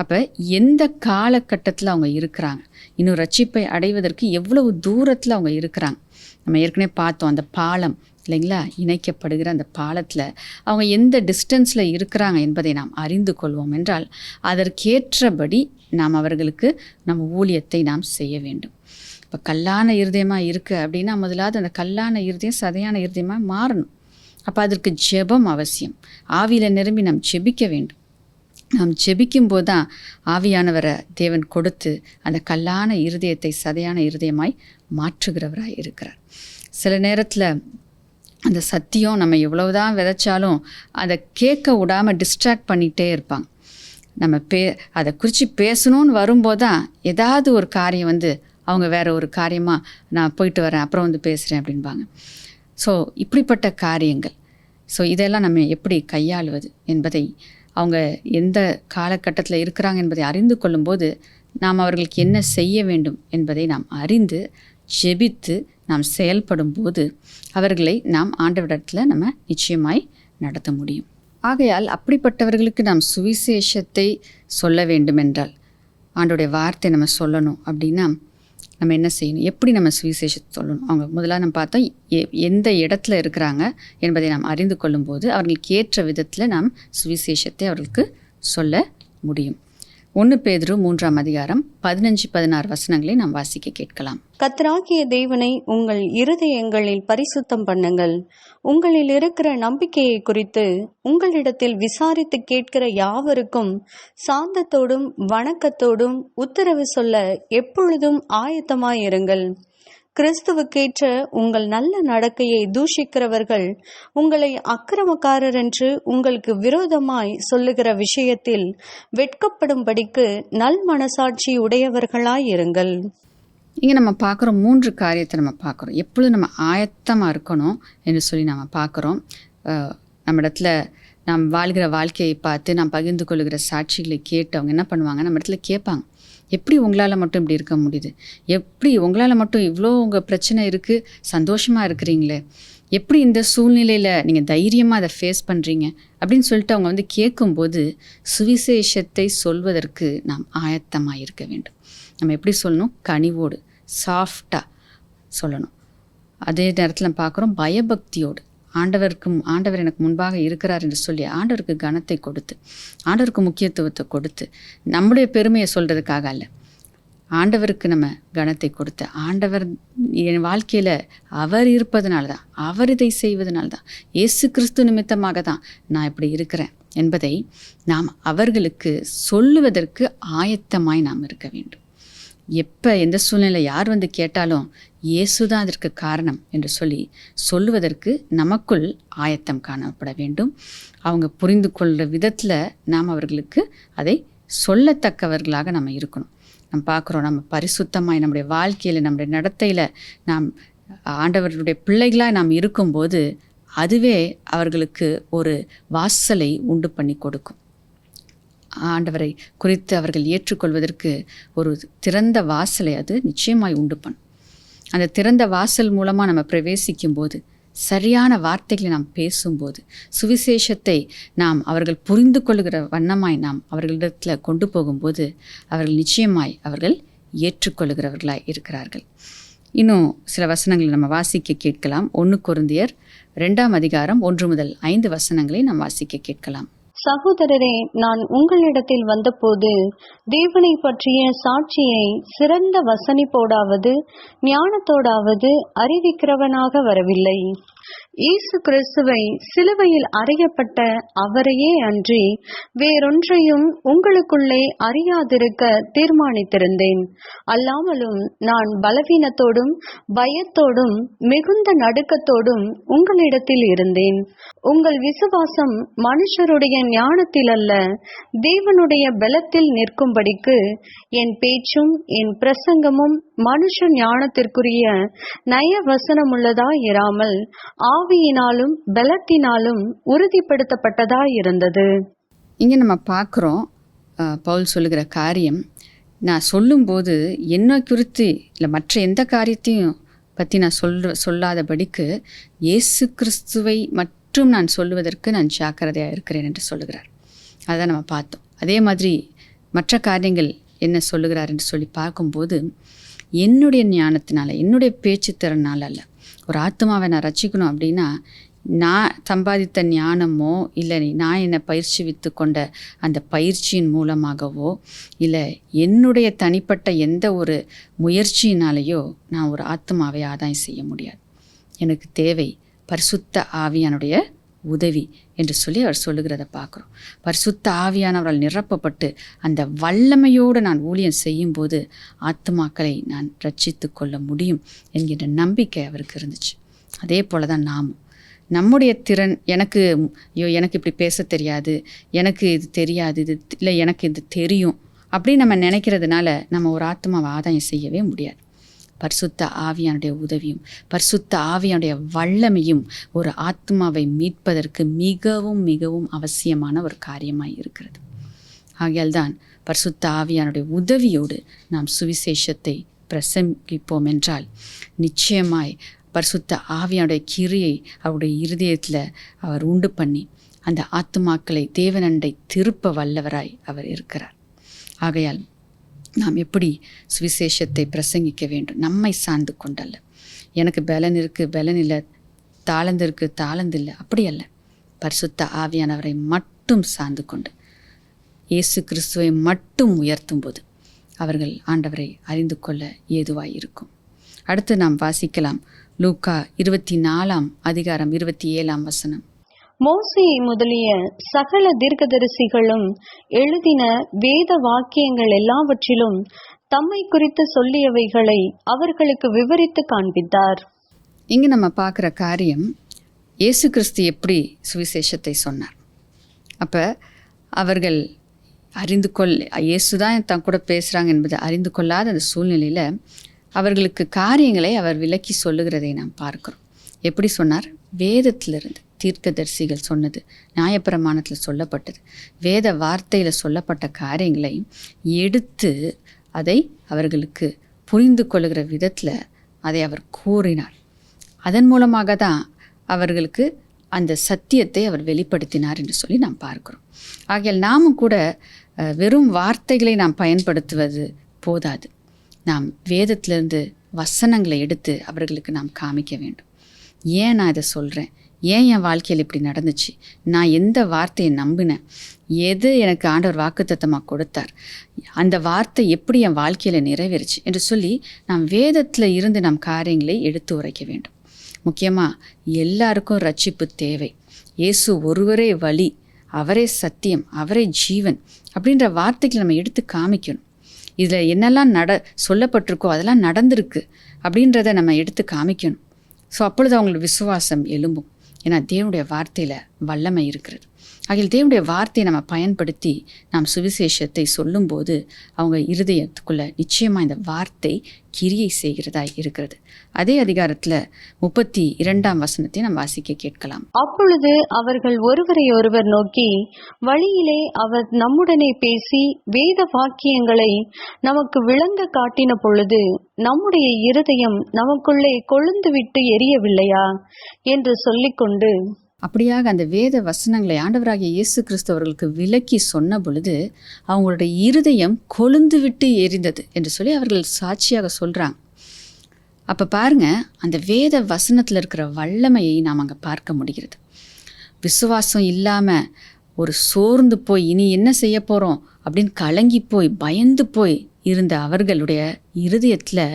அப்போ எந்த காலகட்டத்தில் அவங்க இருக்கிறாங்க, இன்னும் ரட்சிப்பை அடைவதற்கு எவ்வளவு தூரத்தில் அவங்க இருக்கிறாங்க. நம்ம ஏற்கனவே பார்த்தோம் அந்த பாலம் இல்லைங்களா, இணைக்கப்படுகிற அந்த பாலத்தில் அவங்க எந்த டிஸ்டன்ஸில் இருக்கிறாங்க என்பதை நாம் அறிந்து கொள்வோம் என்றால் அதற்கேற்றபடி நாம் அவர்களுக்கு நம்ம ஊழியத்தை நாம் செய்ய வேண்டும். இப்போ கல்லான இருதயமாக இருக்குது அப்படின்னா முதலாவது அந்த கல்லான இருதயம் சதையான இருதயமாக மாறணும். அப்போ அதற்கு ஜெபம் அவசியம். ஆவியில் நிரம்பி நாம் ஜெபிக்க வேண்டும். நாம் ஜெபிக்கும்போது தான் ஆவியானவரை தேவன் கொடுத்து அந்த கல்லான இருதயத்தை சதையான இருதயமாய் மாற்றுகிறவராய் இருக்கிறார். சில நேரத்தில் அந்த சத்தியம் நம்ம எவ்வளவுதான் விதைச்சாலும் அதை கேட்க விடாமல் டிஸ்ட்ராக்ட் பண்ணிகிட்டே இருப்பாங்க. நம்ம அதை குறித்து பேசணும்னு வரும்போது தான் ஏதாவது ஒரு காரியம் வந்து அவங்க வேறு ஒரு காரியமாக நான் போயிட்டு வரேன் அப்புறம் வந்து பேசுகிறேன் அப்படின்பாங்க. ஸோ இப்படிப்பட்ட காரியங்கள், ஸோ இதெல்லாம் நம்ம எப்படி கையாளுவது என்பதை, அவங்க எந்த காலகட்டத்தில் இருக்கிறாங்க என்பதை அறிந்து கொள்ளும்போது நாம் அவர்களுக்கு என்ன செய்ய வேண்டும் என்பதை நாம் அறிந்து ஜெபித்து நாம் செயல்படும் போது அவர்களை நாம் ஆண்டவரிடத்தில் நம்ம நிச்சயமாய் நடத்த முடியும். ஆகையால் அப்படிப்பட்டவர்களுக்கு நாம் சுவிசேஷத்தை சொல்ல வேண்டும் என்றால், ஆண்டோடைய வார்த்தை நம்ம சொல்லணும் அப்படின்னா நம்ம என்ன செய்யணும், எப்படி நம்ம சுவிசேஷத்தை சொல்லணும்? அவங்க முதலாக நம்ம பார்த்தோம் எந்த இடத்துல இருக்கிறாங்க என்பதை நாம் அறிந்து கொள்ளும்போது அவர்களுக்கு ஏற்ற விதத்தில் நாம் சுவிசேஷத்தை அவர்களுக்கு சொல்ல முடியும். 1 பேதுரு 3ஆம் அதிகாரம் 15-16 வசனங்களை நாம் வாசிக்க கேட்கலாம். கர்த்தராகிய தேவனை உங்கள் இருதயங்களில் பரிசுத்தம் பண்ணுங்கள். உங்களில் இருக்கிற நம்பிக்கையை குறித்து உங்களிடத்தில் விசாரித்து கேட்கிற யாவருக்கும் சாந்தத்தோடும் வணக்கத்தோடும் உத்தரவு சொல்ல எப்பொழுதும் ஆயத்தமாயிருங்கள். கிறிஸ்துவுக்கேற்ற உங்கள் நல்ல நடக்கையை தூஷிக்கிறவர்கள் உங்களை அக்கிரமக்காரர் என்று உங்களுக்கு விரோதமாய் சொல்லுகிற விஷயத்தில் வெட்கப்படும்படிக்கு நல் மனசாட்சி உடையவர்களாயிருங்கள். இங்கே நம்ம பார்க்குறோம் 3 காரியத்தை நம்ம பார்க்குறோம். எப்பொழுதும் நம்ம ஆயத்தமாக இருக்கணும் என்று சொல்லி நம்ம பார்க்குறோம். நம்ம இடத்துல நாம் வாழ்கிற வாழ்க்கையை பார்த்து நாம் பகிர்ந்து கொள்ளுகிற சாட்சிகளை கேட்டு அவங்க என்ன பண்ணுவாங்க, நம்ம இடத்துல கேட்பாங்க, எப்படி உங்களால் மட்டும் இப்படி இருக்க முடியுது, எப்படி உங்களால் மட்டும் இவ்வளோ உங்கள் பிரச்சனை இருக்குது, சந்தோஷமாக இருக்கிறீங்களே, எப்படி இந்த சூழ்நிலையில் நீங்கள் தைரியமாக அதை ஃபேஸ் பண்ணுறீங்க அப்படின்னு சொல்லிட்டு அவங்க வந்து கேட்கும்போது சுவிசேஷத்தை சொல்வதற்கு நாம் ஆயத்தமாக இருக்க வேண்டும். நம்ம எப்படி சொல்லணும், கனிவோடு சாஃப்டாக சொல்லணும். அதே நேரத்தில் நம்ம பார்க்குறோம் பயபக்தியோடு, ஆண்டவர் எனக்கு முன்பாக இருக்கிறார் என்று சொல்லி ஆண்டவருக்கு கனத்தை கொடுத்து ஆண்டவருக்கு முக்கியத்துவத்தை கொடுத்து நம்முடைய பெருமையை சொல்கிறதுக்காக அல்ல, ஆண்டவருக்கு நம்ம கனத்தை கொடுத்து ஆண்டவர் என் வாழ்க்கையில் அவர் இருப்பதனால தான், அவர் இதை செய்வதனால தான், இயேசு கிறிஸ்து நிமித்தமாக தான் நான் இப்படி இருக்கிறேன் என்பதை நாம் அவர்களுக்கு சொல்லுவதற்கு ஆயத்தமாய் நாம் இருக்க வேண்டும். எப்போ எந்த சூழ்நிலை யார் வந்து கேட்டாலும் இயேசு தான் அதற்கு காரணம் என்று சொல்லி சொல்லுவதற்கு நமக்குள் ஆயத்தம் காணப்பட வேண்டும். அவங்க புரிந்து கொள்கிற விதத்தில் நாம் அவர்களுக்கு அதை சொல்லத்தக்கவர்களாக நம்ம இருக்கணும். நம்ம பார்க்குறோம், நம்ம பரிசுத்தமாய் நம்முடைய வாழ்க்கையில் நம்முடைய நடத்தையில் நாம் ஆண்டவர்களுடைய பிள்ளைகளாக நாம் இருக்கும்போது அதுவே அவர்களுக்கு ஒரு வாசலை உண்டு பண்ணி கொடுக்கும். ஆண்டவரை குறித்து அவர்கள் ஏற்றுக்கொள்வதற்கு ஒரு திறந்த வாசலை அது நிச்சயமாய் உண்டு பண்ணும். அந்த திறந்த வாசல் மூலமாக நம்ம பிரவேசிக்கும் போது, சரியான வார்த்தைகளை நாம் பேசும்போது, சுவிசேஷத்தை நாம் அவர்கள் புரிந்து கொள்ளுகிற வண்ணமாய் நாம் அவர்களிடத்தில் கொண்டு போகும்போது அவர்கள் நிச்சயமாய் அவர்கள் ஏற்றுக்கொள்ளுகிறவர்களாய் இருக்கிறார்கள். இன்னும் சில வசனங்களை நம்ம வாசிக்க கேட்கலாம். 1 கொரிந்தியர் 2ஆம் அதிகாரம் 1 முதல் 5 வசனங்களை நாம் வாசிக்க கேட்கலாம். சகோதரரே, நான் உங்களிடத்தில் வந்தபோது தேவனை பற்றிய சாட்சியை சிறந்த வசனிப்போடாவது ஞானத்தோடாவது அறிவிக்கிறவனாக வரவில்லை. இயேசு கிறிஸ்துவை சிலுவையில் அறையப்பட்ட அவரையே அன்றி வேறொன்றையும் உங்களுக்குள்ளே அறியாதிருக்க தீர்மானித்திருந்தேன். அல்லாமலும் நான் பலவீனத்தோடும் பயத்தோடும் மிகுந்த நடுக்கத்தோடும் உங்களிடத்தில் இருந்தேன். உங்கள் விசுவாசம் மனுஷருடைய ஞானத்தில் அல்ல, தேவனுடைய பலத்தில் நிற்கும்படிக்கு என் பேச்சும் என் பிரசங்கமும் மனுஷ ஞானத்திற்குரிய நய வசனமுள்ளதாயிராமல் ஆவியினாலும் பலத்தினாலும் உறுதிப்படுத்தப்பட்டதாயிருந்தது. இங்கே நம்ம பார்க்குறோம் பவுல் சொல்லுகிற காரியம், நான் சொல்லும்போது என்னை குறித்து இல்லை மற்ற எந்த காரியத்தையும் பற்றி நான் சொல்லாதபடிக்கு இயேசு கிறிஸ்துவை மட்டும் நான் சொல்லுவதற்கு நான் ஜாக்கிரதையாக இருக்கிறேன் என்று சொல்லுகிறார். அதை நம்ம பார்த்தோம். அதே மாதிரி மற்ற காரியங்கள் என்ன சொல்லுகிறார் என்று சொல்லி பார்க்கும்போது, என்னுடைய ஞானத்தினால என்னுடைய பேச்சு திறனால் அல்ல. ஒரு ஆத்மாவை நான் ரட்சிக்கணும் அப்படின்னா நான் சம்பாதித்த ஞானமோ இல்லை நான் என்னை பயிற்சிவித்து கொண்ட அந்த பயிற்சியின் மூலமாகவோ இல்லை என்னுடைய தனிப்பட்ட எந்த ஒரு முயற்சியினாலேயோ நான் ஒரு ஆத்மாவை ஆதாயம் செய்ய முடியாது. எனக்கு தேவை பரிசுத்த ஆவியானுடைய உதவி என்று சொல்லி அவர் சொல்லுகிறத பார்க்குறோம். பரிசுத்த ஆவியானவரால் நிரப்பப்பட்டு அந்த வல்லமையோடு நான் ஊழியம் செய்யும்போது ஆத்துமாக்களை நான் ரட்சித்து கொள்ள முடியும் என்கின்ற நம்பிக்கை அவருக்கு இருந்துச்சு. அதே போல தான் நாமும் நம்முடைய திறன், எனக்கு இப்படி பேச தெரியாது, எனக்கு இது தெரியாது, இது இல்லை எனக்கு இது தெரியும் அப்படின்னு நம்ம நினைக்கிறதுனால நம்ம ஒரு ஆத்மாவை ஆதாயம் செய்யவே முடியாது. பரிசுத்த ஆவியானுடைய உதவியும் பரிசுத்த ஆவியானுடைய வல்லமையும் ஒரு ஆத்மாவை மீட்பதற்கு மிகவும் மிகவும் அவசியமான ஒரு காரியமாய் இருக்கிறது. ஆகையால் தான் பரிசுத்த ஆவியானுடைய உதவியோடு நாம் சுவிசேஷத்தை பிரசங்கிப்போம் என்றால் நிச்சயமாய் பரிசுத்த ஆவியானுடைய கிரியை அவருடைய இருதயத்தில் அவர் உண்டு பண்ணி அந்த ஆத்துமாக்களை தேவனண்டை திருப்ப வல்லவராய் அவர் இருக்கிறார். ஆகையால் நாம் எப்படி சுவிசேஷத்தை பிரசங்கிக்க வேண்டும்? நம்மை சார்ந்து கொண்டல்ல. எனக்கு பலன் இருக்குது, பலன் இல்லை, தாளந்து இருக்குது, தாளந்து இல்லை, அப்படி அல்ல. பரிசுத்த ஆவியானவரை மட்டும் சார்ந்து கொண்டு இயேசு கிறிஸ்துவை மட்டும் உயர்த்தும் போது அவர்கள் ஆண்டவரை அறிந்து கொள்ள ஏதுவாய் இருக்கும். அடுத்து நாம் வாசிக்கலாம் லூக்கா 24 அதிகாரம் 27 மோசே முதலிய சகல தீர்க்கதரிசிகளும் எழுதின வேத வாக்கியங்கள் எல்லாவற்றிலும் தம்மை குறித்து சொல்லியவைகளை அவர்களுக்கு விவரித்து காண்பித்தார். இங்கு நம்ம பார்க்குற காரியம், இயேசு கிறிஸ்து எப்படி சுவிசேஷத்தை சொன்னார். அப்போ அவர்கள் இயேசுதான் தன் கூட பேசுகிறாங்க என்பதை அறிந்து கொள்ளாத அந்த சூழ்நிலையில் அவர்களுக்கு காரியங்களை அவர் விளக்கி சொல்லுகிறதை நாம் பார்க்கிறோம். எப்படி சொன்னார்? வேதத்திலிருந்து தீர்க்கதரிசிகள் சொன்னது, நியாயப்பிரமாணத்தில் சொல்லப்பட்டது, வேத வார்த்தையில் சொல்லப்பட்ட காரியங்களை எடுத்து அதை அவர்களுக்கு புரிந்து கொள்ளுகிற விதத்தில் அதை அவர் கூறினார். அதன் மூலமாக தான் அவர்களுக்கு அந்த சத்தியத்தை அவர் வெளிப்படுத்தினார் என்று சொல்லி நாம் பார்க்கிறோம். ஆகையால் நாமும் கூட வெறும் வார்த்தைகளை நாம் பயன்படுத்துவது போதாது. நாம் வேதத்திலிருந்து வசனங்களை எடுத்து அவர்களுக்கு நாம் காமிக்க வேண்டும். ஏன் நான் இதை சொல்கிறேன், ஏன் என் வாழ்க்கையில் இப்படி நடந்துச்சு, நான் எந்த வார்த்தையை நம்பினேன், எது எனக்கு ஆண்டவர் வாக்குத்தத்தமாக கொடுத்தார், அந்த வார்த்தை எப்படி என் வாழ்க்கையில் நிறைவேறுச்சு என்று சொல்லி நாம் வேதத்தில் இருந்து நாம் காரியங்களை எடுத்து உரைக்க வேண்டும். முக்கியமாக எல்லாருக்கும் ரட்சிப்பு தேவை. இயேசு ஒருவரே வழி, அவரே சத்தியம், அவரே ஜீவன் அப்படின்ற வார்த்தைகளை நம்ம எடுத்து காமிக்கணும். இதில் என்னெல்லாம் சொல்லப்பட்டிருக்கோ அதெல்லாம் நடந்திருக்கு அப்படின்றத நம்ம எடுத்து காமிக்கணும். ஸோ அப்பொழுது அவங்களோட விசுவாசம் எழும்பும். ஏன்னா தேவனுடைய வார்த்தையில் வல்லமை இருக்கிறது. ஆகிய தேவனுடைய வார்த்தையை நம்ம பயன்படுத்தி நாம் சுவிசேஷத்தை சொல்லும்போது அவங்க இருதயத்துக்குள்ளே நிச்சயமாக இந்த வார்த்தை கிரியை செய்கிறதாய் இருக்கிறது. அதே அதிகாரத்தில் 32 நாம் வாசிக்க கேட்கலாம். அப்பொழுது அவர்கள் ஒருவரை ஒருவர் நோக்கி, வழியிலே அவர் நம்முடனே பேசி வேத வாக்கியங்களை நமக்கு விளங்க காட்டின பொழுது நம்முடைய இருதயம் நமக்குள்ளே கொழுந்து விட்டு எரியவில்லையா என்று சொல்லிக்கொண்டு, அப்படியாக அந்த வேத வசனங்களை ஆண்டவராகிய இயேசு கிறிஸ்து அவர்களுக்கு விளக்கி சொன்ன பொழுது அவங்களுடைய இருதயம் கொழுந்து விட்டு எரிந்தது என்று சொல்லி அவர்கள் சாட்சியாக சொல்கிறாங்க. அப்போ பாருங்க, அந்த வேத வசனத்தில் இருக்கிற வல்லமையை நாம் அங்கே பார்க்க முடிகிறது. விசுவாசம் இல்லாமல் ஒரு சோர்ந்து போய் இனி என்ன செய்ய போகிறோம் அப்படின்னு கலங்கி போய் பயந்து போய் இருந்த அவர்களுடைய இருதயத்தில்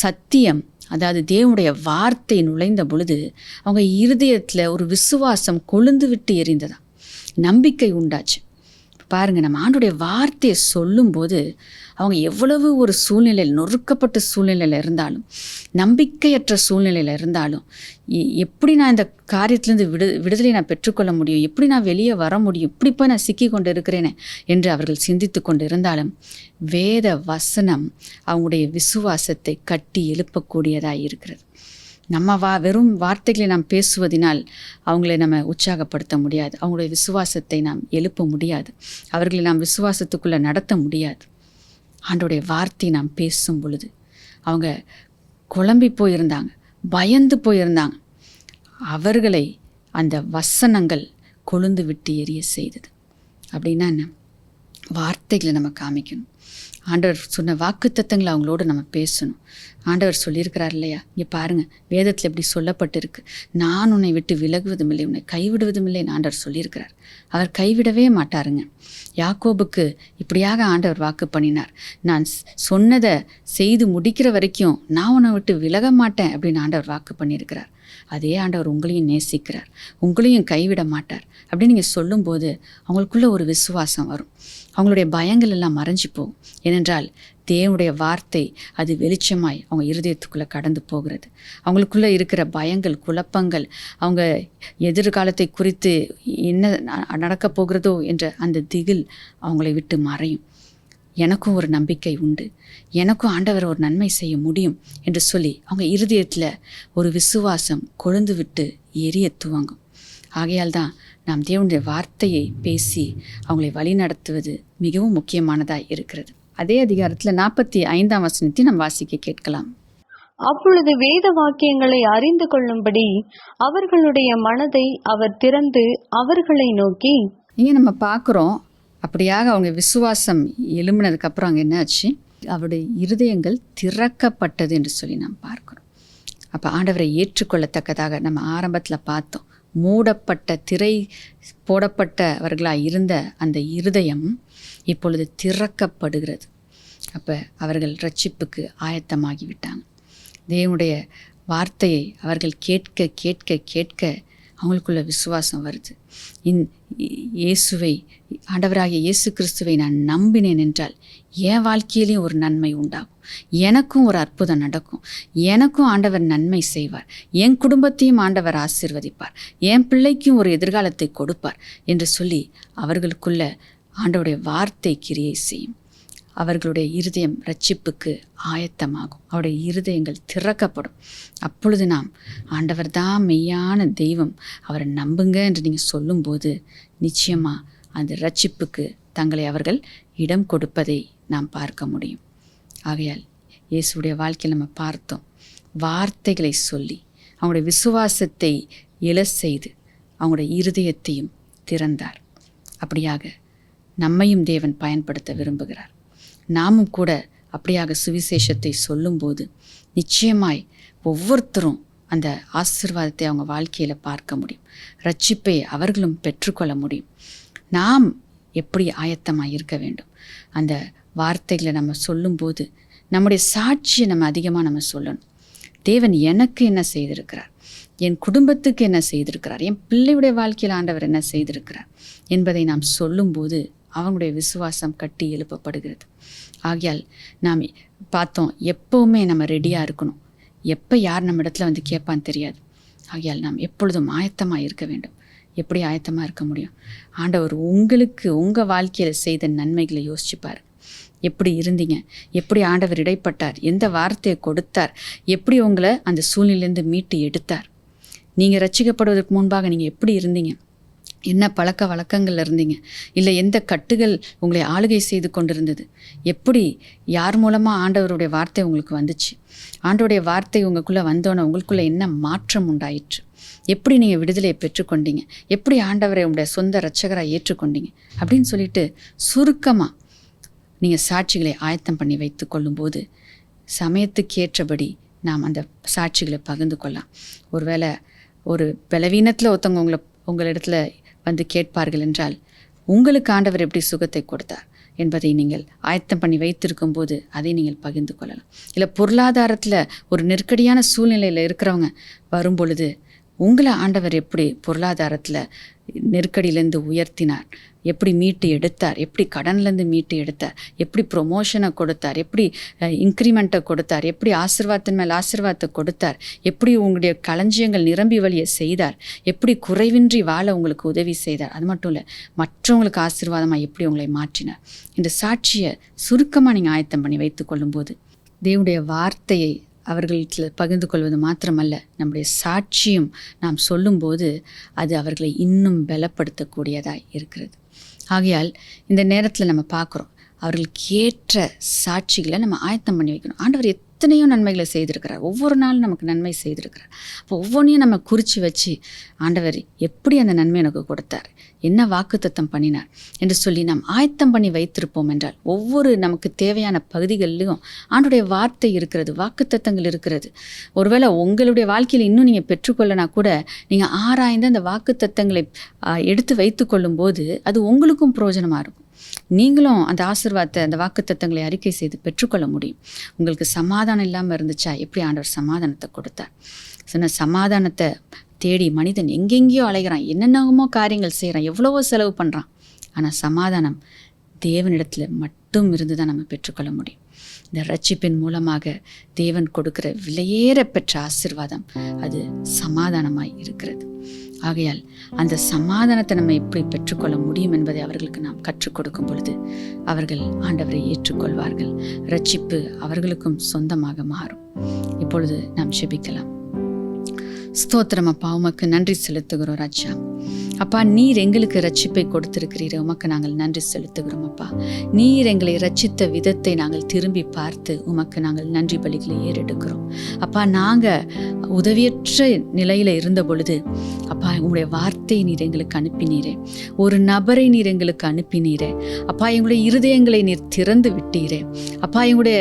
சத்தியம் அதாவது தேவனுடைய வார்த்தை நுழைந்த பொழுது அவங்க இருதயத்தில் ஒரு விசுவாசம் கொழுந்து விட்டு எரிந்ததா, நம்பிக்கை உண்டாச்சு. பாருங்கள், நம்ம ஆண்டுடைய வார்த்தையை சொல்லும்போது அவங்க எவ்வளவு ஒரு சூழ்நிலையில், நொறுக்கப்பட்ட சூழ்நிலையில் இருந்தாலும், நம்பிக்கையற்ற சூழ்நிலையில் இருந்தாலும், எப்படி நான் இந்த காரியத்திலேருந்து விடுதலை நான் பெற்றுக்கொள்ள முடியும், எப்படி நான் வெளியே வர முடியும், இப்படி போய் நான் சிக்கி கொண்டு இருக்கிறேனே என்று அவர்கள் சிந்தித்து கொண்டு இருந்தாலும் வேத வசனம் அவங்களுடைய விசுவாசத்தை கட்டி எழுப்பக்கூடியதாக இருக்கிறது. நம்ம வெறும் வார்த்தைகளை நாம் பேசுவதினால் அவங்களை நம்ம உற்சாகப்படுத்த முடியாது, அவங்களுடைய விசுவாசத்தை நாம் எழுப்ப முடியாது, அவர்களை நாம் விசுவாசத்துக்குள்ளே நடத்த முடியாது. ஆண்டோடைய வார்த்தை நாம் பேசும் பொழுது அவங்க குழம்பி போயிருந்தாங்க, பயந்து போயிருந்தாங்க. அவர்களை அந்த வசனங்கள் கொழுந்து விட்டு எரிய செய்தது. அப்படின்னா என்ன? வார்த்தைகளை நம்ம காமிக்கணும். ஆண்டவர் சொன்ன வாக்குத்தத்தங்களை அவங்களோடு நம்ம பேசணும். ஆண்டவர் சொல்லியிருக்கிறார் இல்லையா, இங்கே பாருங்கள், வேதத்தில் எப்படி சொல்லப்பட்டிருக்கு, நான் உன்னை விட்டு விலகுவதும் இல்லை, உன்னை கைவிடுவதும் இல்லைன்னு ஆண்டவர் சொல்லியிருக்கிறார். அவர் கைவிடவே மாட்டாருங்க. யாக்கோபுக்கு இப்படியாக ஆண்டவர் வாக்கு பண்ணினார், நான் சொன்னதை செய்து முடிக்கிற வரைக்கும் நான் உன்னை விட்டு விலக மாட்டேன் அப்படின்னு ஆண்டவர் வாக்கு பண்ணியிருக்கிறார். அதே ஆண்டவர் உங்களையும் நேசிக்கிறார், உங்களையும் கைவிட மாட்டார் அப்படின்னு நீங்கள் சொல்லும்போது அவங்களுக்குள்ள ஒரு விசுவாசம் வரும். அவங்களுடைய பயங்கள் எல்லாம் மறைஞ்சு போகும். ஏனென்றால் தேவனுடைய வார்த்தை அது வெளிச்சமாய் அவங்க இருதயத்துக்குள்ளே கடந்து போகிறது. அவங்களுக்குள்ளே இருக்கிற பயங்கள், குழப்பங்கள், அவங்க எதிர்காலத்தை குறித்து என்ன நடக்கப் போகிறதோ என்ற அந்த திகில் அவங்களை விட்டு மறையும். எனக்கும் ஒரு நம்பிக்கை உண்டு, எனக்கும் ஆண்டவர் ஒரு நன்மை செய்ய முடியும் என்று சொல்லி அவங்க இருதயத்தில் ஒரு விசுவாசம் கொழுந்து விட்டு எரிய துவங்கும். ஆகையால் தான் நாம் தேவனுடைய வார்த்தையை பேசி அவங்களை வழி நடத்துவது மிகவும் முக்கியமானதாக இருக்கிறது. அதே அதிகாரத்தில் 45ஆம் வசனத்தை நாம் வாசிக்க கேட்கலாம். அப்பொழுது வேத வாக்கியங்களை அறிந்து கொள்ளும்படி அவர்களுடைய மனதை அவர் திறந்து அவர்களை நோக்கி. இங்கே நம்ம பார்க்குறோம், அப்படியாக அவங்க விசுவாசம் எழும்பினதுக்கப்புறம் அங்கே என்ன ஆச்சு, அவருடைய இருதயங்கள் திறக்கப்பட்டது என்று சொல்லி நாம் பார்க்குறோம். அப்போ ஆண்டவரை ஏற்றுக்கொள்ளத்தக்கதாக நம்ம ஆரம்பத்தில் பார்த்தோம், மூடப்பட்ட திரை போடப்பட்டவர்களாக இருந்த அந்த இருதயம் இப்பொழுது திறக்கப்படுகிறது. அப்போ அவர்கள் ரட்சிப்புக்கு ஆயத்தமாகிவிட்டாங்க. தேவனுடைய வார்த்தையை அவர்கள் கேட்க கேட்க கேட்க அவங்களுக்குள்ள விசுவாசம் வருது. இயேசுவை, ஆண்டவராகிய இயேசு கிறிஸ்துவை நான் நம்பினேன் என்றால் என் வாழ்க்கையிலையும் ஒரு நன்மை உண்டாகும், எனக்கும் ஒரு அற்புதம் நடக்கும், எனக்கும் ஆண்டவர் நன்மை செய்வார், என் குடும்பத்தையும் ஆண்டவர் ஆசீர்வதிப்பார், என் பிள்ளைக்கும் ஒரு எதிர்காலத்தை கொடுப்பார் என்று சொல்லி அவர்களுக்குள்ள ஆண்டவருடைய வார்த்தை கிரியை செய்யும். அவர்களுடைய இருதயம் ரட்சிப்புக்கு ஆயத்தமாகும், அவருடைய இருதயங்கள் திறக்கப்படும். அப்பொழுது நாம் ஆண்டவர் தான் மெய்யான தெய்வம், அவரை நம்புங்க என்று நீங்கள் சொல்லும்போது நிச்சயமாக அந்த ரட்சிப்புக்கு தங்களை அவர்கள் இடம் கொடுப்பதை நாம் பார்க்க முடியும். ஆகையால் இயேசுடைய வாழ்க்கையில் நம்ம பார்த்தோம், வார்த்தைகளை சொல்லி அவங்களுடைய விசுவாசத்தை செய்து அவங்களுடைய இருதயத்தையும் திறந்தார். அப்படியாக நம்மையும் தேவன் பயன்படுத்த விரும்புகிறார். நாமும் கூட அப்படியாக சுவிசேஷத்தை சொல்லும்போது நிச்சயமாய் ஒவ்வொருத்தரும் அந்த ஆசீர்வாதத்தை அவங்க வாழ்க்கையில் பார்க்க முடியும், ரட்சிப்பை அவர்களும் பெற்றுக்கொள்ள முடியும். நாம் எப்படி ஆயத்தமாக இருக்க வேண்டும், அந்த வார்த்தைகளை நம்ம சொல்லும்போது நம்முடைய சாட்சியை நம்ம அதிகமாக நம்ம சொல்லணும். தேவன் எனக்கு என்ன செய்திருக்கிறார், என் குடும்பத்துக்கு என்ன செய்திருக்கிறார், என் பிள்ளையுடைய வாழ்க்கையில் ஆண்டவர் என்ன செய்திருக்கிறார் என்பதை நாம் சொல்லும்போது அவங்களுடைய விசுவாசம் கட்டி எழுப்பப்படுகிறது. ஆகையால் நாம் பார்த்தோம், எப்போவுமே நம்ம ரெடியாக இருக்கணும். எப்போ யார் நம்ம இடத்துல வந்து கேட்பான்னு தெரியாது. ஆகையால் நாம் எப்பொழுதும் ஆயத்தமாக இருக்க வேண்டும். எப்படி ஆயத்தமாக இருக்க முடியும்? ஆண்டவர் உங்களுக்கு உங்கள் வாழ்க்கையில் செய்த நன்மைகளை யோசிச்சுப்பார். எப்படி இருந்தீங்க, எப்படி ஆண்டவர் இடைப்பட்டார், எந்த வார்த்தையை கொடுத்தார், எப்படி உங்களை அந்த சூழ்நிலையிலேருந்து மீட்டு எடுத்தார், நீங்கள் ரட்சிக்கப்படுவதற்கு முன்பாக நீங்கள் எப்படி இருந்தீங்க, என்ன பழக்க வழக்கங்கள் இருந்தீங்க, இல்லை எந்த கட்டுகள் உங்களை ஆளுகை செய்து கொண்டிருந்தது, எப்படி யார் மூலமாக ஆண்டவருடைய வார்த்தை உங்களுக்கு வந்துச்சு, ஆண்டவருடைய வார்த்தை உங்களுக்குள்ளே வந்தோன்னே உங்களுக்குள்ளே என்ன மாற்றம் உண்டாயிற்று, எப்படி நீங்கள் விடுதலையை பெற்றுக்கொண்டீங்க, எப்படி ஆண்டவரை உங்களுடைய சொந்த இரட்சகராக ஏற்றுக்கொண்டீங்க அப்படின்னு சொல்லிட்டு சுருக்கமாக நீங்கள் சாட்சிகளை ஆயத்தம் பண்ணி வைத்து கொள்ளும்போது சமயத்துக்கேற்றபடி நாம் அந்த சாட்சிகளை பகிர்ந்து கொள்ளலாம். ஒருவேளை ஒரு பலவீனத்தில் ஒருத்தவங்க உங்களிடத்துல வந்து கேட்பார்கள் என்றால், உங்களுக்கு ஆண்டவர் எப்படி சுகத்தை கொடுத்தார், என்பதை நீங்கள் ஆயத்தம் பண்ணி வைத்திருக்கும் போது அதை நீங்கள் பகிர்ந்து கொள்ளலாம். இல்லை பொருளாதாரத்தில் ஒரு நெருக்கடியான சூழ்நிலையில் இருக்கிறவங்க வரும் பொழுது உங்களை ஆண்டவர் எப்படி பொருளாதாரத்தில் நெருக்கடியிலேருந்து உயர்த்தினார், எப்படி மீட்டு எடுத்தார், எப்படி கடன்லேருந்து மீட்டு எடுத்தார், எப்படி ப்ரொமோஷனை கொடுத்தார், எப்படி இன்க்ரிமெண்ட்டை கொடுத்தார், எப்படி ஆசீர்வாதத்தின் மேல் ஆசீர்வாதத்தை கொடுத்தார், எப்படி உங்களுடைய களஞ்சியங்கள் நிரம்பி வழிய செய்தார், எப்படி குறைவின்றி வாழ உங்களுக்கு உதவி செய்தார், அது மட்டும் இல்லை மற்றவங்களுக்கு ஆசீர்வாதமாக எப்படி உங்களை மாற்றினார். இந்த சாட்சியை சுருக்கமாக நீங்கள் ஆயத்தம் பண்ணி வைத்து கொள்ளும்போது தேவனுடைய வார்த்தையை அவர்களிடத்தில் பகிர்ந்து கொள்வது மாத்திரமல்ல, நம்முடைய சாட்சியும் நாம் சொல்லும்போது அது அவர்களை இன்னும் பலப்படுத்தக்கூடியதாக இருக்கிறது. ஆகையால் இந்த நேரத்தில் நம்ம பார்க்குறோம், அவர்களுக்கு ஏற்ற சாட்சிகளை நம்ம ஆயத்தம் பண்ணி வைக்கணும். ஆண்டவர் எத்தனையோ நன்மைகளை செய்திருக்கிறார், ஒவ்வொரு நாளும் நமக்கு நன்மை செய்திருக்கிறார். அப்போ ஒவ்வொன்றையும் நம்ம குறித்து வச்சு ஆண்டவர் எப்படி அந்த நன்மை எனக்கு கொடுத்தார், என்ன வாக்குத்தத்தம் பண்ணினார் என்று சொல்லி நாம் ஆயத்தம் பண்ணி வைத்திருப்போம் என்றால் ஒவ்வொரு நமக்கு தேவையான பகுதிகளிலும் ஆண்டுடைய வார்த்தை இருக்கிறது, வாக்குத்தத்தங்கள் இருக்கிறது. ஒருவேளை உங்களுடைய வாழ்க்கையில் இன்னும் நீங்கள் பெற்றுக்கொள்ளனா கூட நீங்கள் ஆராய்ந்து அந்த வாக்குத்தத்தங்களை எடுத்து வைத்து கொள்ளும் போது அது உங்களுக்கும் பிரயோஜனமாக இருக்கும். நீங்களும் அந்த ஆசீர்வாதத்தை, அந்த வாக்குத்தத்தங்களை அறிக்கை செய்து பெற்றுக்கொள்ள முடியும். உங்களுக்கு சமாதானம் இல்லாமல் இருந்துச்சா, எப்படி ஆண்டவர் சமாதானத்தை கொடுத்தார். சொன்ன சமாதானத்தை தேடி மனிதன் எங்கெங்கேயோ அலைகிறான், என்னென்னமோ காரியங்கள் செய்கிறான், எவ்வளவோ செலவு பண்ணுறான். ஆனால் சமாதானம் தேவனிடத்தில் மட்டும் இருந்து தான் நம்ம பெற்றுக்கொள்ள முடியும். இந்த ரட்சிப்பின் மூலமாக தேவன் கொடுக்கிற விலையேற பெற்ற ஆசீர்வாதம் அது சமாதானமாய் இருக்கிறது. ஆகையால் அந்த சமாதானத்தை நம்ம எப்படி பெற்றுக்கொள்ள முடியும் என்பதை அவர்களுக்கு நாம் கற்றுக் கொடுக்கும் பொழுது அவர்கள் ஆண்டவரை ஏற்றுக்கொள்வார்கள். ரட்சிப்பு அவர்களுக்கும் சொந்தமாக மாறும். இப்பொழுது நாம் ஜெபிக்கலாம். ஸ்தோத்திரம் அப்பா, உமக்கு நன்றி செலுத்துகிறோம் ராஜா. அப்பா, நீர் எங்களுக்கு ரட்சிப்பை கொடுத்திருக்கிறீர், உமக்கு நாங்கள் நன்றி செலுத்துகிறோம் அப்பா. நீர் எங்களை ரட்சித்த விதத்தை நாங்கள் திரும்பி பார்த்து உமக்கு நாங்கள் நன்றி பலிகளை ஏறெடுக்கிறோம் அப்பா. நாங்கள் உதவியற்ற நிலையில் இருந்த பொழுது அப்பா உங்களுடைய வார்த்தையை நீர் எங்களுக்கு அனுப்பினீரே, ஒரு நபரை நீர் எங்களுக்கு அனுப்பினீரே அப்பா. எங்களுடைய இருதயங்களை நீர் திறந்து விட்டீரே அப்பா. எங்களுடைய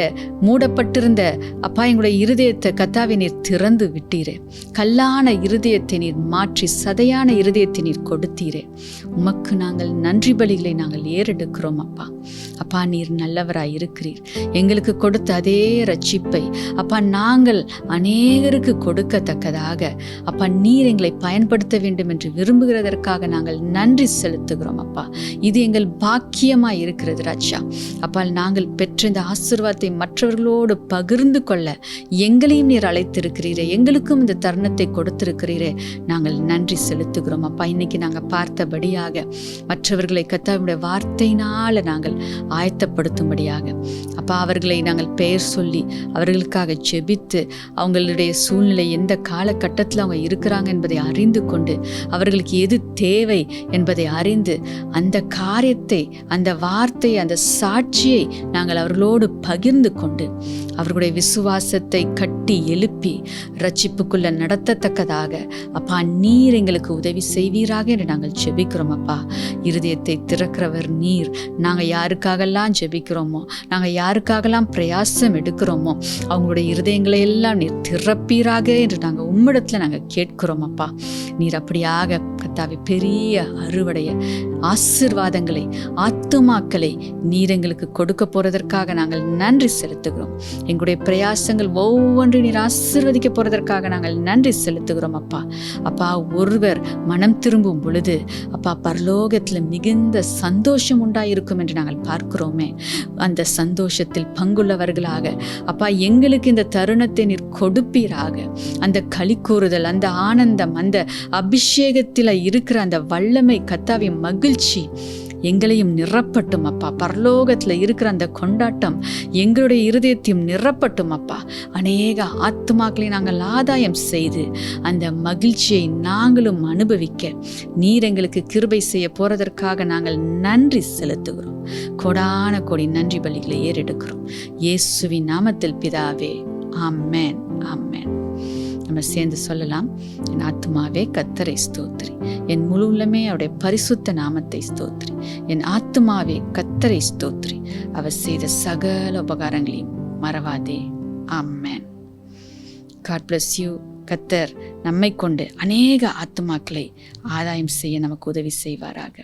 மூடப்பட்டிருந்த அப்பா எங்களுடைய இருதயத்தை கத்தாவை நீர் திறந்து விட்டீரே. கல்லான இருதயத்தை நீர் மாற்றி சதையான இருதயத்தை நீர் கொடுத்தீரே. உமக்கு நாங்கள் நன்றி பலிகளை நாங்கள் ஏறெடுக்கிறோம் அப்பா. அப்பா, நீர் நல்லவராய் இருக்கிறீர். எங்களுக்கு கொடுத்த அதே ரட்சிப்பை அப்பா நாங்கள் அநேகருக்கு கொடுக்கத்தக்கதாக அப்பா நீர் எங்களை பயன்படுத்த வேண்டும் என்று விரும்புகிறதற்காக நாங்கள் நன்றி செலுத்துகிறோம் அப்பா. இது எங்கள் பாக்கியமாய் இருக்கிறது ராஜா. அப்பா, நாங்கள் பெற்ற இந்த ஆசீர்வாதத்தை மற்றவர்களோடு பகிர்ந்து கொள்ள எங்களையும் நீர் அழைத்திருக்கிறீரே, எங்களுக்கும் இந்த தருணத்தை கொடுத்திருக்கிறீரே. நாங்கள் நன்றி செலுத்துகிறோம் அப்பா. இன்னைக்கு நாங்கள் பார்த்தபடியாக மற்றவர்களை கர்த்தருடைய வார்த்தையினால நாங்கள் ஆயத்தப்படுத்தும்படியாக அப்பா அவர்களை நாங்கள் பெயர் சொல்லி அவர்களுக்காக ஜெபித்து அவங்களுடைய சூழ்நிலை எந்த காலகட்டத்தில் அவங்க இருக்கிறாங்க என்பதை அறிந்து கொண்டு அவர்களுக்கு எது தேவை என்பதை அறிந்து அந்த காரியத்தை, அந்த வார்த்தையை, அந்த சாட்சியை நாங்கள் அவர்களோடு பகிர்ந்து கொண்டு அவர்களுடைய விசுவாசத்தை கட்டி எழுப்பி ரட்சிப்புக்குள்ள நடத்தத்தக்கதாக அப்பா நீர் எங்களுக்கு உதவி செய்வீராக என்று நாங்கள் ஜெபிக்கிறோம் அப்பா. இருதயத்தை திறக்கிறவர் நீர். நாங்கள் யாருக்காகலாம் ஜெபிக்கிறோமோ, நாங்கள் யாருக்காகலாம் பிரயாசம் எடுக்கிறோமோ அவங்களுடைய இருதயங்களை எல்லாம் நீர் திறப்பீராக என்று நாங்கள் உம்மிடத்தில் நாங்கள் கேட்கிறோம் அப்பா. நீர் அப்படியாக கர்த்தாவே பெரிய அறுவடைய ஆசீர்வாதங்களை, ஆத்துமாக்களை நீர் எங்களுக்கு கொடுக்க போறதற்காக நாங்கள் நன்றி செலுத்துகிறோம். எங்களுடைய பிரயாசங்கள் ஒவ்வொன்றையும் நீர் ஆசீர்வதிக்க போறதற்காக நாங்கள் நன்றி செலுத்துகிறோம் அப்பா. அப்பா, ஒருவர் மனம் திரும்பும் பொழுது அப்பா பரலோகத்தில் மிகுந்த சந்தோஷம் உண்டாயிருக்கும் என்று நாங்கள் பார்க்கிறோமே. அந்த சந்தோஷத்தில் பங்குள்ளவர்களாக அப்பா எங்களுக்கு இந்த தருணத்தை நீர் கொடுப்பீராக. அந்த களி கூறுதல், அந்த ஆனந்தம், அந்த அபிஷேகத்தில் இருக்கிற அந்த வல்லமை, கர்த்தாவின் மகிழ்ச்சி எங்களையும் நிரப்பட்டும் அப்பா. பரலோகத்தில் இருக்கிற அந்த கொண்டாட்டம் எங்களுடைய இருதயத்தையும் நிரப்பட்டும் அப்பா. அநேக ஆத்துமாக்களை நாங்கள் ஆதாயம் செய்து அந்த மகிழ்ச்சியை நாங்களும் அனுபவிக்க நீர் எங்களுக்கு கிருபை செய்ய போறதற்காக நாங்கள் நன்றி செலுத்துகிறோம். கொடான கொடி நன்றி பலிகளை ஏறெடுக்கிறோம் இயேசுவின் நாமத்தில் பிதாவே, ஆமென், ஆமென். நம்ம சேர்ந்து சொல்லலாம். என் ஆத்துமாவே கர்த்தரை ஸ்தோத்திரி, என் முழு உள்ளமே அவருடைய பரிசுத்த நாமத்தை ஸ்தோத்திரி. என் ஆத்துமாவே கர்த்தரை ஸ்தோத்திரி, அவர் செய்த சகல உபகாரங்களையும் மறவாதே. ஆமென். God bless you. கர்த்தர் நம்மை கொண்டு அநேக ஆத்துமாக்களை ஆதாயம் செய்ய நமக்கு உதவி செய்வாராக.